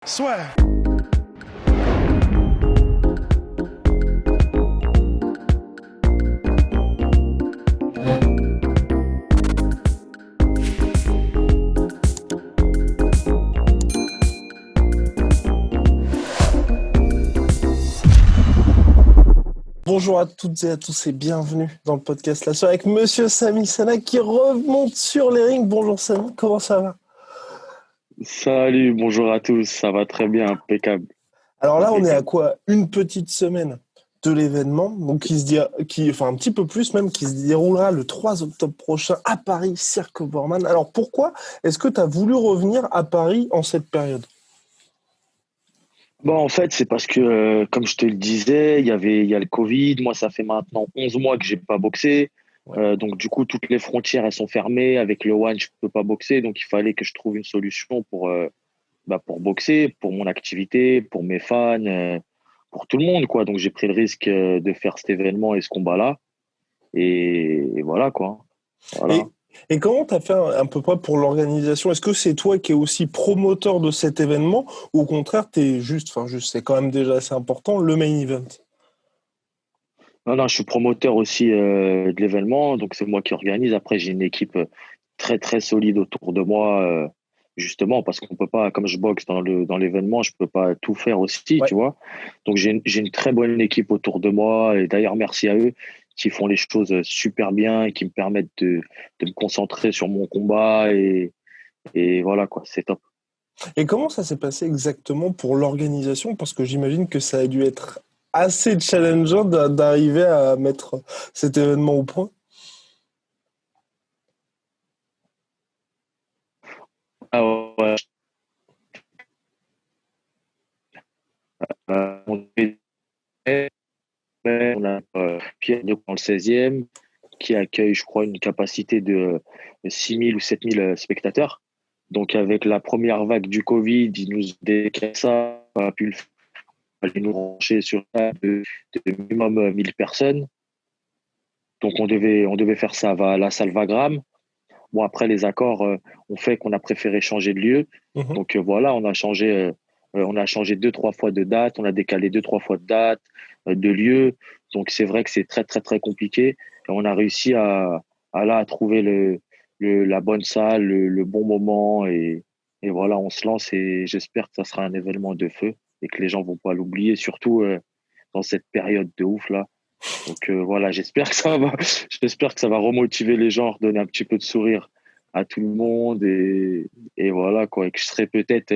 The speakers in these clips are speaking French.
Soit. Bonjour à toutes et à tous et bienvenue dans le podcast La Soirée avec Monsieur Samy Sana qui remonte sur les rings. Bonjour Samy, comment ça va? Salut, bonjour à tous, ça va très bien, impeccable, Alors là, on est à impeccable. quoi? Une petite semaine de l'événement, donc enfin un petit peu plus même, qui se déroulera le 3 octobre prochain à Paris, Cirque Borman. Alors pourquoi est-ce que tu as voulu revenir à Paris en cette période? Bon, en fait, c'est parce que, comme je te le disais, il y a le Covid. Moi, ça fait maintenant 11 mois que j'ai pas boxé. Ouais. Donc, du coup, toutes les frontières, elles sont fermées. Avec le One, je peux pas boxer. Donc, il fallait que je trouve une solution pour boxer, pour mon activité, pour mes fans, pour tout le monde, quoi. Donc, j'ai pris le risque, de faire cet événement et ce combat-là. Et voilà, quoi. Voilà. Et, et comment tu as fait à peu près pour l'organisation? Est-ce que c'est toi qui es aussi promoteur de cet événement ou au contraire, tu es juste, c'est quand même déjà assez important, le main event? Non, non, je suis promoteur aussi de l'événement, donc c'est moi qui organise. Après, j'ai une équipe très très solide autour de moi, justement parce qu'on peut pas, comme je boxe dans l'événement, je peux pas tout faire aussi, Ouais. tu vois. Donc j'ai une très bonne équipe autour de moi et d'ailleurs merci à eux qui font les choses super bien et qui me permettent de me concentrer sur mon combat et voilà quoi, c'est top. Et comment ça s'est passé exactement pour l'organisation? Parce que j'imagine que ça a dû être assez challengeant d'arriver à mettre cet événement au point. Ah ouais, on on a Pierre dans le 16e qui accueille, je crois, une capacité de 6 000 ou 7 000 spectateurs. Donc, avec la première vague du Covid, ils nous décalent ça, on a pu le faire, fallait nous rancher sur ça de minimum 1 000 personnes. Donc, on devait faire ça à la salle Vagram. Bon, après, les accords ont fait qu'on a préféré changer de lieu. Mhm. Donc, voilà, on a changé deux, trois fois de date, on a décalé deux, trois fois de date, de lieu. Donc, c'est vrai que c'est très, très, très compliqué. Et on a réussi à trouver la bonne salle, le bon moment. Et voilà, on se lance et j'espère que ça sera un événement de feu et que les gens vont pas l'oublier, surtout dans cette période de ouf là. Donc voilà, j'espère que ça va remotiver les gens, redonner un petit peu de sourire à tout le monde et voilà quoi, et que je serai peut-être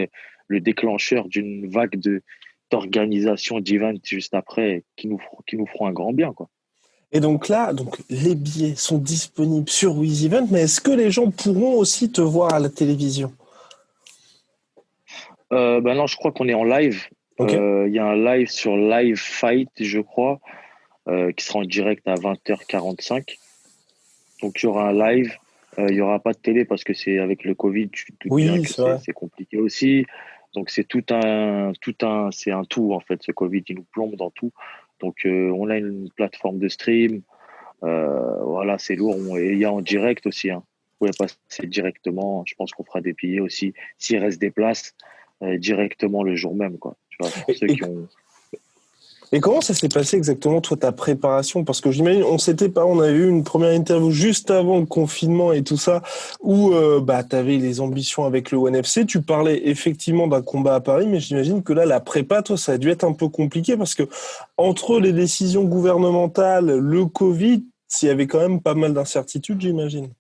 le déclencheur d'une vague d'organisation d'events juste après qui nous feront un grand bien quoi. Et donc là, les billets sont disponibles sur WizEvent, mais est-ce que les gens pourront aussi te voir à la télévision? Ben non, je crois qu'on est en live. Ok. Il y a un live sur Live Fight, je crois, qui sera en direct à 20h45. Donc il y aura un live. Il y aura pas de télé parce que c'est avec le Covid, tu te doutes bien Oui, que c'est vrai. c'est compliqué aussi. Donc c'est c'est un tout en fait. Ce Covid, il nous plombe dans tout. Donc on a une plateforme de stream. Voilà, c'est lourd. Et il y a en direct aussi. Hein. Vous pouvez passer directement. Je pense qu'on fera des billets aussi s'il reste des places directement le jour même quoi. Tu vois, pour Et, ceux et qui ont. Et comment ça s'est passé exactement, toi, ta préparation? Parce que j'imagine, on avait eu une première interview juste avant le confinement et tout ça, où tu avais les ambitions avec le ONE FC. Tu parlais effectivement d'un combat à Paris, mais j'imagine que là, la prépa, toi, ça a dû être un peu compliqué parce que entre les décisions gouvernementales, le Covid, il y avait quand même pas mal d'incertitudes, j'imagine.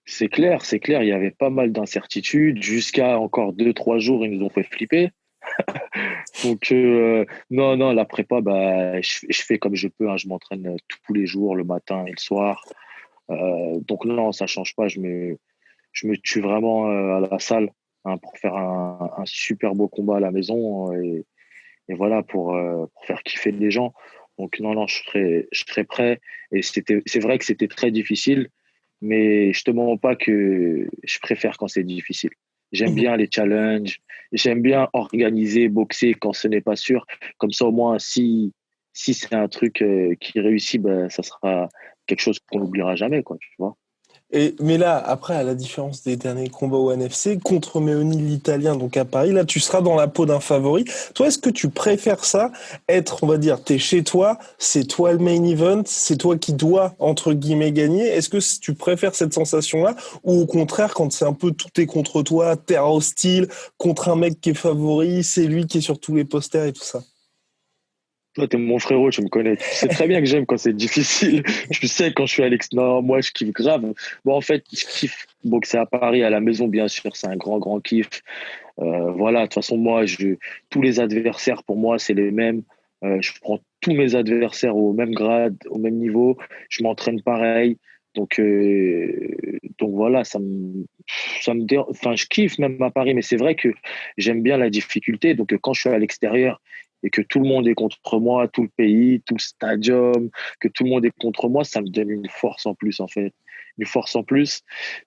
C'est clair, il y avait pas mal d'incertitudes. Jusqu'à encore deux, trois jours, ils nous ont fait flipper. Donc, non, non, la prépa, je fais comme je peux. Hein, je m'entraîne tous les jours, le matin et le soir. Donc, non, ça change pas. Je me tue vraiment à la salle hein, pour faire un super beau combat à la maison et voilà, pour faire kiffer les gens. Donc, non, non, je serai prêt. Et c'est vrai que c'était très difficile, mais je te mens pas que je préfère quand c'est difficile. J'aime bien les challenges, j'aime bien organiser, boxer quand ce n'est pas sûr. Comme ça, au moins, si c'est un truc qui réussit, ben, ça sera quelque chose qu'on n'oubliera jamais, quoi, tu vois. Mais là, après, à la différence des derniers combats au NFC, contre Meoni, l'Italien, donc à Paris, là, tu seras dans la peau d'un favori. Toi, est-ce que tu préfères ça, être, on va dire, t'es chez toi, c'est toi le main event, c'est toi qui dois, entre guillemets, gagner. Est-ce que tu préfères cette sensation-là, ou au contraire, quand c'est un peu tout est contre toi, terre hostile, contre un mec qui est favori, c'est lui qui est sur tous les posters et tout ça? Toi, t'es mon frérot, tu me connais. Tu sais très bien que j'aime quand c'est difficile. Tu sais quand je suis à l'extérieur. Non, moi, je kiffe grave. Bon, en fait, je kiffe boxer à Paris, à la maison, bien sûr. C'est un grand, grand kiff. Voilà, de toute façon, tous les adversaires, pour moi, c'est les mêmes. Je prends tous mes adversaires au même grade, au même niveau. Je m'entraîne pareil. Donc voilà, enfin, je kiffe même à Paris, mais c'est vrai que j'aime bien la difficulté. Donc, quand je suis à l'extérieur et que tout le monde est contre moi, tout le pays, tout le stadium, que tout le monde est contre moi, ça me donne une force en plus, en fait. Une force en plus.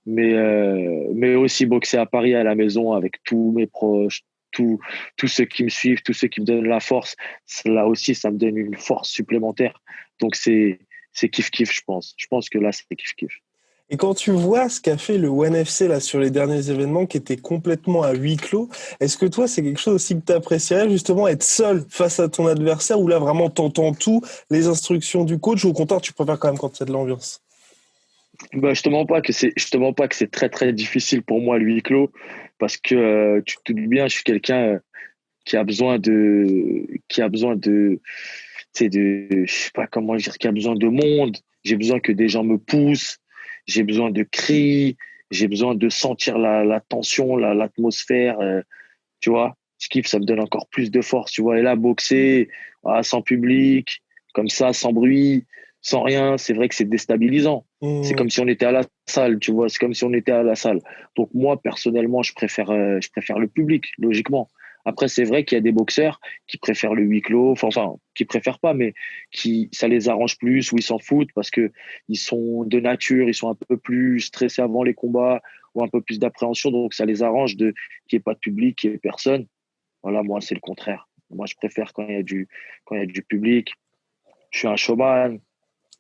Mais aussi boxer à Paris à la maison avec tous mes proches, tous ceux qui me suivent, tous ceux qui me donnent la force, là aussi, ça me donne une force supplémentaire. Donc, c'est kiff-kiff, je pense. Je pense que là, c'est kiff-kiff. Et quand tu vois ce qu'a fait le ONE FC là sur les derniers événements qui étaient complètement à huis clos, est-ce que toi c'est quelque chose aussi que tu apprécierais justement être seul face à ton adversaire ou là vraiment t'entends tout, les instructions du coach ou au contraire tu préfères quand même quand il y a de l'ambiance? Bah, je te mens pas que c'est très très difficile pour moi le huis clos parce que tu te doutes bien, je suis quelqu'un qui a besoin de, tu sais, je sais pas comment dire, qui a besoin de monde. J'ai besoin que des gens me poussent. J'ai besoin de cris. J'ai besoin de sentir la tension, l'atmosphère. Tu vois, je kiffe, ça me donne encore plus de force. Tu vois, et là, boxer sans public, comme ça, sans bruit, sans rien, c'est vrai que c'est déstabilisant. C'est Mmh. comme si on était à la salle, tu vois. C'est comme si on était à la salle. Donc moi, personnellement, je préfère le public, logiquement. Après, c'est vrai qu'il y a des boxeurs qui préfèrent le huis clos, enfin, qui préfèrent pas, mais ça les arrange plus ou ils s'en foutent parce que ils sont de nature, ils sont un peu plus stressés avant les combats ou un peu plus d'appréhension, donc ça les arrange qu'il n'y ait pas de public, qu'il n'y ait personne. Voilà, moi, c'est le contraire. Moi, je préfère quand il y a du public. Je suis un showman.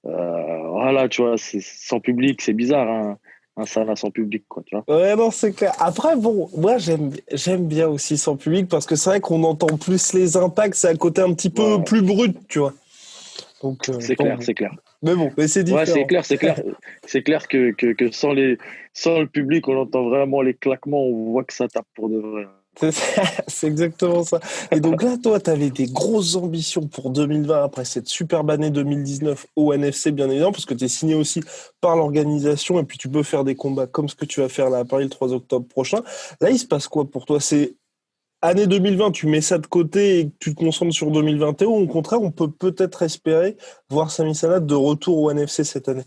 Voilà, tu vois, sans public, c'est bizarre, hein, un sauna sans public, quoi, tu vois. Ouais, non, c'est clair. Après, bon, moi, j'aime bien aussi sans public parce que c'est vrai qu'on entend plus les impacts, c'est un côté un petit peu Ouais, plus brut, tu vois. c'est Donc clair, bon. c'est clair. Mais bon, mais c'est Ouais, c'est différent. clair, c'est clair. C'est clair que sans le public, on entend vraiment les claquements, on voit que ça tape pour de vrai. C'est c'est exactement ça. Et donc là, toi, tu avais des grosses ambitions pour 2020 après cette superbe année 2019 au NFC, bien évidemment, parce que tu es signé aussi par l'organisation et puis tu peux faire des combats comme ce que tu vas faire là à Paris le 3 octobre prochain. Là, il se passe quoi pour toi? C'est année 2020, tu mets ça de côté et que tu te concentres sur 2021 ou au contraire, on peut peut-être espérer voir Sami Sana de retour au NFC cette année?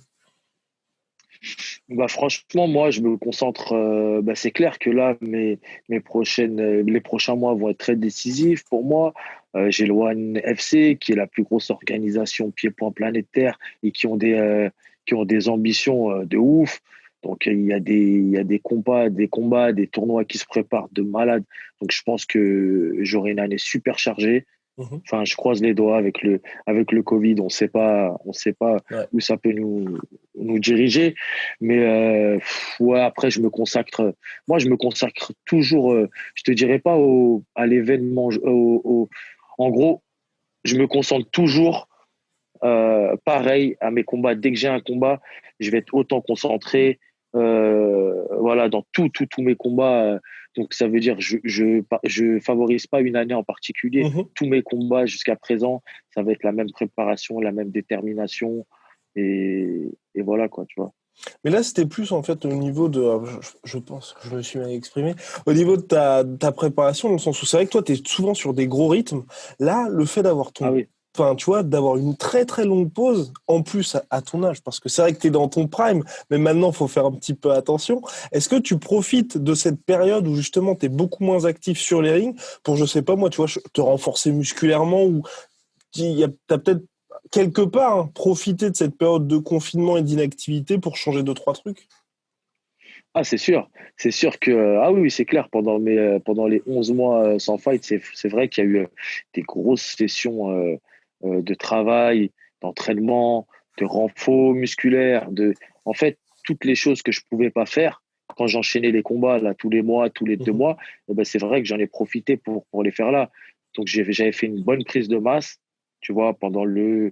Bah franchement, moi, je me concentre. Bah, c'est clair que là, les prochains mois vont être très décisifs pour moi. J'ai le One FC, qui est la plus grosse organisation pied-point planétaire et qui ont des ambitions de ouf. Donc il y a des combats, des tournois qui se préparent de malade. Donc je pense que j'aurai une année super chargée. Mhm. Enfin, je croise les doigts avec le Covid. On sait pas Ouais. où ça peut nous diriger. Mais ouais, après, je me consacre toujours, je te dirais pas à l'événement, en gros, je me concentre toujours pareil à mes combats. Dès que j'ai un combat, je vais être autant concentré. Voilà, dans tous mes combats. Donc, ça veut dire je favorise pas une année en particulier. Mhm. Tous mes combats jusqu'à présent, ça va être la même préparation, la même détermination. Et voilà, quoi, tu vois. Mais là, c'était plus en fait au niveau de, je pense que je me suis mal exprimé, au niveau de ta préparation, dans le sens où c'est vrai que toi, tu es souvent sur des gros rythmes. Là, le fait d'avoir Ah oui. enfin, tu vois, d'avoir une très très longue pause, en plus à ton âge, parce que c'est vrai que tu es dans ton prime, mais maintenant, il faut faire un petit peu attention. Est-ce que tu profites de cette période où justement tu es beaucoup moins actif sur les rings pour, je sais pas moi, tu vois, te renforcer musculairement ou t'as peut-être quelque part profité de cette période de confinement et d'inactivité pour changer deux, trois trucs? Ah, c'est sûr. C'est sûr que, ah oui, oui, c'est clair, pendant les 11 mois sans fight, c'est vrai qu'il y a eu des grosses sessions de travail, d'entraînement, de renfort musculaire. En fait, toutes les choses que je pouvais pas faire quand j'enchaînais les combats là tous les mois, tous les 2 mois, eh ben, c'est vrai que j'en ai profité pour les faire là. Donc j'avais fait une bonne prise de masse, tu vois, pendant le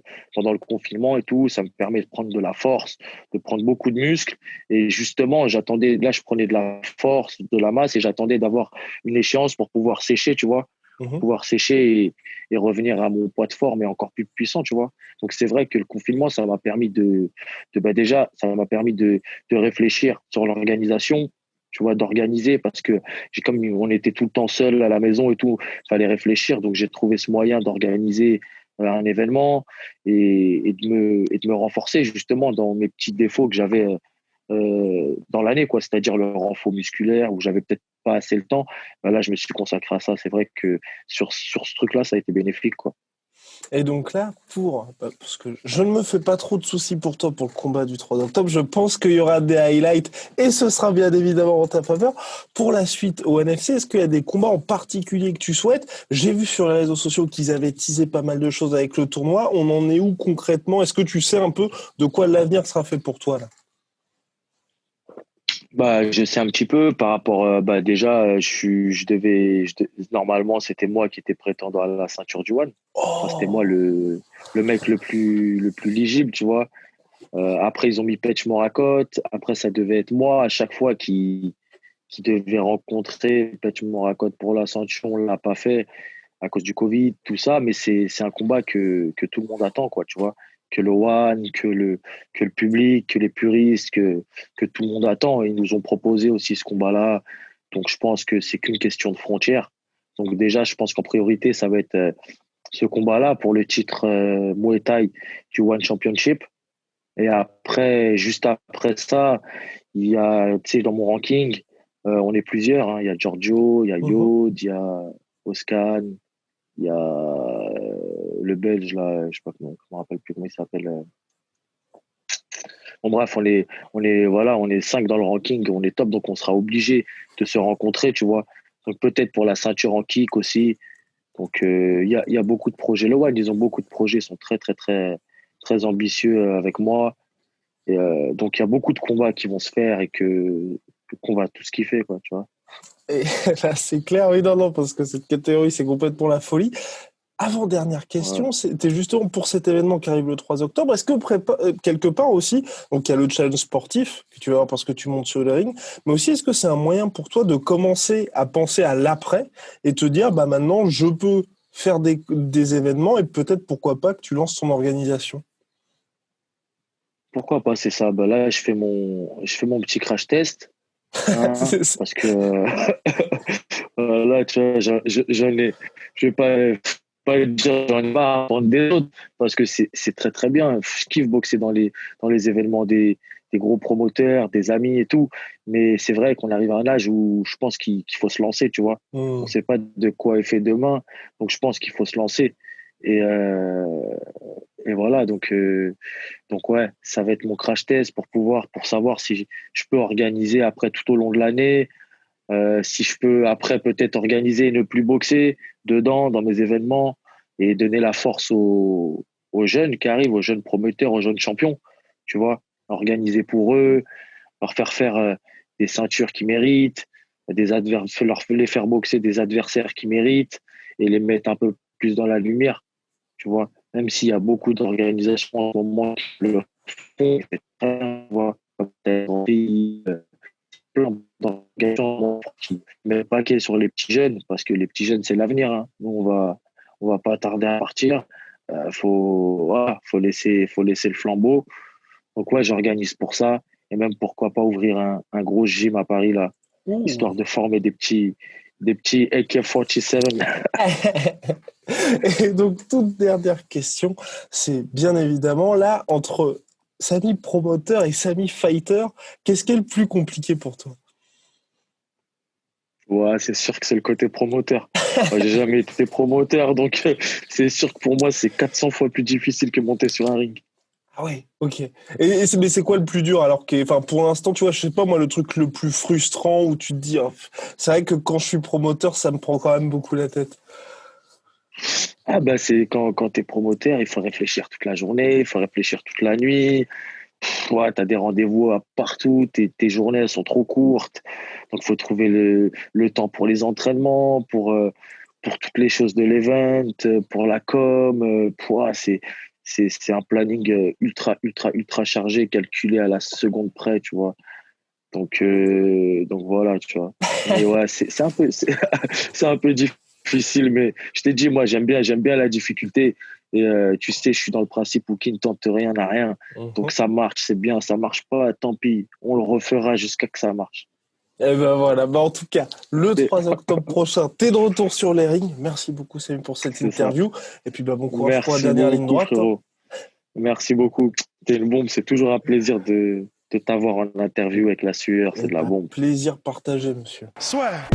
confinement et tout. Ça me permet de prendre de la force, de prendre beaucoup de muscles. Et justement, j'attendais, là, je prenais de la force, de la masse et j'attendais d'avoir une échéance pour pouvoir sécher, tu vois, Mhm. pouvoir sécher et revenir à mon poids de forme et encore plus puissant, tu vois. Donc c'est vrai que le confinement, ça m'a permis bah déjà, ça m'a permis de réfléchir sur l'organisation, tu vois, d'organiser parce que comme on était tout le temps seul à la maison et tout, fallait réfléchir. Donc j'ai trouvé ce moyen d'organiser un événement et de me renforcer justement dans mes petits défauts que j'avais dans l'année, quoi, c'est-à-dire le renfort musculaire où j'avais peut-être pas assez le temps. Ben là, je me suis consacré à ça. C'est vrai que sur ce truc-là, ça a été bénéfique, quoi. Et donc là, parce que je ne me fais pas trop de soucis pour toi pour le combat du 3 octobre, je pense qu'il y aura des highlights et ce sera bien évidemment en ta faveur. Pour la suite au NFC, est-ce qu'il y a des combats en particulier que tu souhaites? J'ai vu sur les réseaux sociaux qu'ils avaient teasé pas mal de choses avec le tournoi. On en est où concrètement? Est-ce que tu sais un peu de quoi l'avenir sera fait pour toi là? Bah, je sais un petit peu par rapport, bah, déjà, normalement, c'était moi qui étais prétendant à la ceinture du One. Enfin, c'était moi Oh! le mec le plus ligible, tu vois. Après, ils ont mis Petch Morakot. Après, ça devait être moi à chaque fois qui devait rencontrer Petch Morakot pour la ceinture. On l'a pas fait à cause du Covid, tout ça, mais c'est un combat que tout le monde attend, quoi, tu vois. Que le One, que le public, que les puristes, que tout le monde attend. Et ils nous ont proposé aussi ce combat-là. Donc, je pense que c'est qu'une question de frontière. Donc, déjà, je pense qu'en priorité, ça va être ce combat-là pour le titre Muay Thai du One Championship. Et après, juste après ça, il y a, tu sais, dans mon ranking, on est plusieurs, hein. Il y a Giorgio, il y a Mhm. Yod, il y a Oscan, il y a le Belge, là, je sais pas comment, je me rappelle plus comment il s'appelle. Bon, bref, voilà, on est 5 dans le ranking, on est top, donc on sera obligé de se rencontrer, tu vois. Donc peut-être pour la ceinture en kick aussi. Donc il y a beaucoup de projets. Le One, ils ont beaucoup de projets, ils sont très, très, très, très ambitieux avec moi. Et donc il y a beaucoup de combats qui vont se faire et qu'on va tous kiffer, quoi, tu vois. Et là, c'est clair, oui, non, non, parce que cette catégorie, c'est complètement la folie. Avant-dernière Ouais. question, c'était justement pour cet événement qui arrive le 3 octobre. Est-ce que quelque part aussi, donc il y a le challenge sportif que tu vas avoir parce que tu montes sur le ring, mais aussi est-ce que c'est un moyen pour toi de commencer à penser à l'après et te dire, bah maintenant, je peux faire des événements et peut-être pourquoi pas que tu lances ton organisation. Pourquoi pas, c'est ça. Bah là, je fais mon petit crash test, hein, C'est ça. parce que là, tu vois, je vais pas dire j'en ai marre d'apprendre des autres, parce que c'est très très bien. Je kiffe boxer dans les événements des gros promoteurs, des amis et tout. Mais c'est vrai qu'on arrive à un âge où je pense qu'il faut se lancer, tu vois. On Hmm. sait pas de quoi est fait demain, donc je pense qu'il faut se lancer. Et, et voilà, donc ouais, ça va être mon crash test pour savoir si je peux organiser après tout au long de l'année, si je peux après peut-être organiser et ne plus boxer dedans, dans mes événements, et donner la force aux jeunes qui arrivent, aux jeunes promoteurs, aux jeunes champions, tu vois, organiser pour eux, leur faire des ceintures qui méritent, les faire boxer des adversaires qui méritent et les mettre un peu plus dans la lumière, tu vois. Même s'il y a beaucoup d'organisations en ce moment qui le font, tu vois, comme plein d'organisations qui mettent le paquet sur les petits jeunes, parce que les petits jeunes, c'est l'avenir, hein. Nous, on va pas tarder à partir. Voilà, faut laisser le flambeau. Donc, ouais, j'organise pour ça. Et même, pourquoi pas ouvrir un gros gym à Paris, là, histoire Ouh. de former des petits AK-47. Et donc, toute dernière question, c'est bien évidemment là, entre Samy promoteur et Samy fighter, qu'est-ce qui est le plus compliqué pour toi? Ouais, c'est sûr que c'est le côté promoteur. Moi, j'ai jamais été promoteur, donc c'est sûr que pour moi, c'est 400 fois plus difficile que monter sur un ring. Ah ouais, ok. Mais c'est quoi le plus dur alors que, enfin, pour l'instant, tu vois, je sais pas moi, le truc le plus frustrant où tu te dis, ah, c'est vrai que quand je suis promoteur, ça me prend quand même beaucoup la tête. Ah bah c'est quand tu es promoteur, il faut réfléchir toute la journée, il faut réfléchir toute la nuit, Ouais, t'as des rendez-vous à partout, tes journées elles sont trop courtes, donc faut trouver le temps pour les entraînements, pour toutes les choses de l'event, pour la com, ouais, c'est un planning ultra chargé, calculé à la seconde près, tu vois. Donc voilà, tu vois. Mais ouais, c'est un peu, c'est un peu difficile, mais je t'ai dit, moi, j'aime bien la difficulté. Et tu sais, je suis dans le principe où qui ne tente rien n'a rien. Donc Mhm. ça marche, c'est bien. Ça marche pas, tant pis. On le refera jusqu'à que ça marche. Eh ben voilà, bah en tout cas, le Et 3 octobre prochain, t'es de retour sur les rings. Merci beaucoup, Samy, pour cette c'est ça. interview. Et puis bah bon courage pour la Merci dernière ligne beaucoup, droite, hein. frérot. Merci beaucoup. T'es une bombe. C'est toujours un plaisir de t'avoir en interview avec la sueur. Eh C'est de la ben, bombe. plaisir partagé, monsieur. Swear.